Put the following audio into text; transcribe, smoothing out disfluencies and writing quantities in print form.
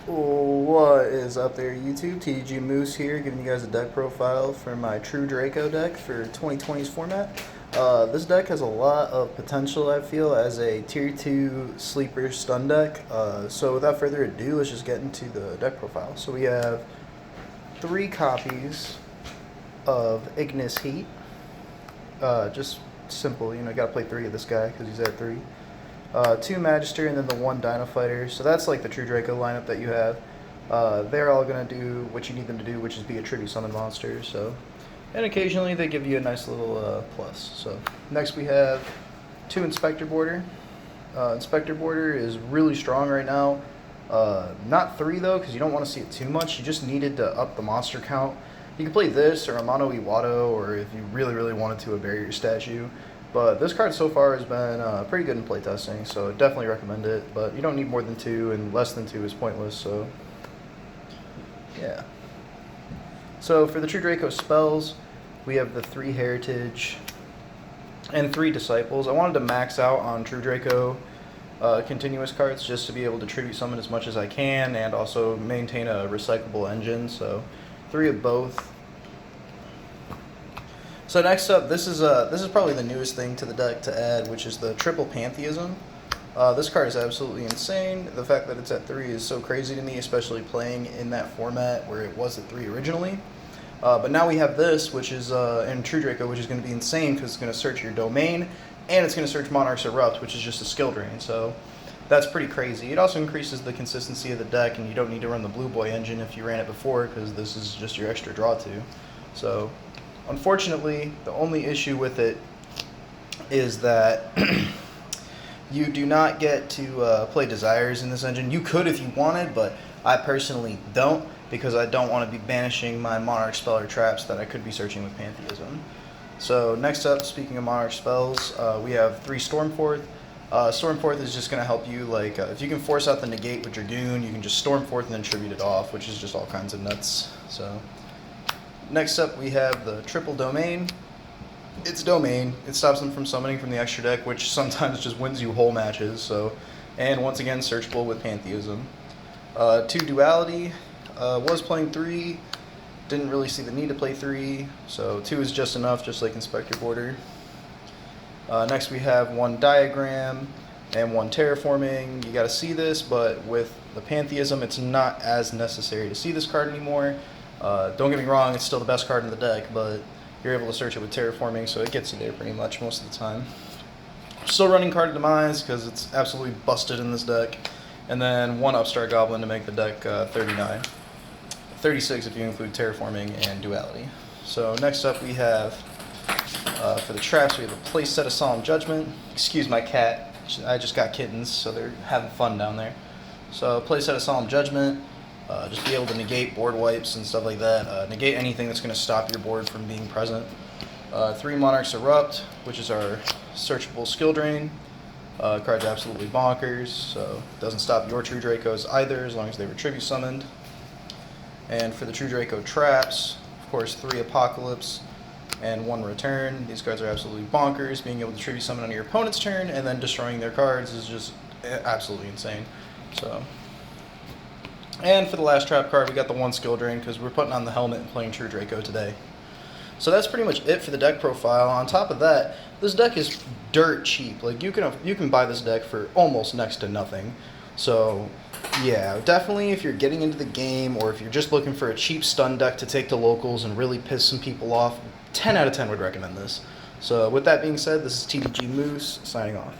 What is up there, YouTube? TDG Moose here, giving you guys a deck profile for my True Draco deck for 2020's format. This deck has a lot of potential, I feel, as a Tier 2 sleeper stun deck. So without further ado, let's just get into the deck profile. So we have 3 copies of Ignis Heat. Just simple, gotta play 3 of this guy because he's at 3. 2 Magister, and then the 1 Dino Fighter. So that's like the True Draco lineup that you have. They're all going to do what you need them to do, which is be a tribute summon monster. So, and occasionally they give you a nice little plus. So next we have 2 Inspector Border. Inspector Border is really strong right now. Not 3 though, because you don't want to see it too much. You just needed to up the monster count. You can play this or a Mono Iwato, or if you really wanted to, a Barrier Statue. But this card so far has been pretty good in playtesting, so definitely recommend it. But you don't need more than 2, and less than 2 is pointless, so yeah. So for the True Draco spells, we have the 3 Heritage and 3 Disciples. I wanted to max out on True Draco continuous cards just to be able to tribute summon as much as I can and also maintain a recyclable engine, so 3 of both. So next up, this is probably the newest thing to the deck to add, which is the Triple Pantheism. This card is absolutely insane. The fact that it's at 3 is so crazy to me, especially playing in that format where it was at 3 originally. But now we have this, which is in True Draco, which is going to be insane because it's going to search your domain, and it's going to search Monarch's Erupt, which is just a skill drain. So that's pretty crazy. It also increases the consistency of the deck, and you don't need to run the Blue Boy engine if you ran it before, because this is just your extra draw 2. So unfortunately, the only issue with it is that you do not get to play Desires in this engine. You could if you wanted, but I personally don't, because I don't want to be banishing my Monarch spell or traps that I could be searching with Pantheism. So next up, speaking of Monarch spells, we have 3 Stormforth. Stormforth is just going to help you, like, if you can force out the negate with Dragoon, you can just Stormforth and then tribute it off, which is just all kinds of nuts. So next up, we have the Triple Domain. It's Domain. It stops them from summoning from the extra deck, which sometimes just wins you whole matches. So, and once again, searchable with Pantheism. 2 Duality. Was playing 3. Didn't really see the need to play 3. So 2 is just enough, just like Inspector Border. Next we have 1 Diagram and 1 Terraforming. You got to see this, but with the Pantheism, it's not as necessary to see this card anymore. Don't get me wrong, it's still the best card in the deck, but you're able to search it with Terraforming, so it gets you there pretty much most of the time. Still running Card of Demise, because it's absolutely busted in this deck. And then 1 Upstart Goblin to make the deck 39. 36 if you include Terraforming and Duality. So next up we have, for the traps, we have a Place Set of Solemn Judgment. Excuse my cat, I just got kittens, so they're having fun down there. So Place Set of Solemn Judgment. Just be able to negate board wipes and stuff like that. Negate anything that's going to stop your board from being present. 3 Monarch's Erupt, which is our searchable skill drain. Card's absolutely bonkers, so it doesn't stop your True Dracos either, as long as they were tribute summoned. And for the True Draco traps, of course, 3 Apocalypse and 1 Return. These cards are absolutely bonkers. Being able to tribute summon on your opponent's turn and then destroying their cards is just absolutely insane. So, and for the last trap card, we got the 1 skill drain because we're putting on the helmet and playing True Draco today. So that's pretty much it for the deck profile. On top of that, this deck is dirt cheap. Like, you can buy this deck for almost next to nothing. So yeah, definitely if you're getting into the game, or if you're just looking for a cheap stun deck to take to locals and really piss some people off, 10 out of 10 would recommend this. So with that being said, this is TDG Moose signing off.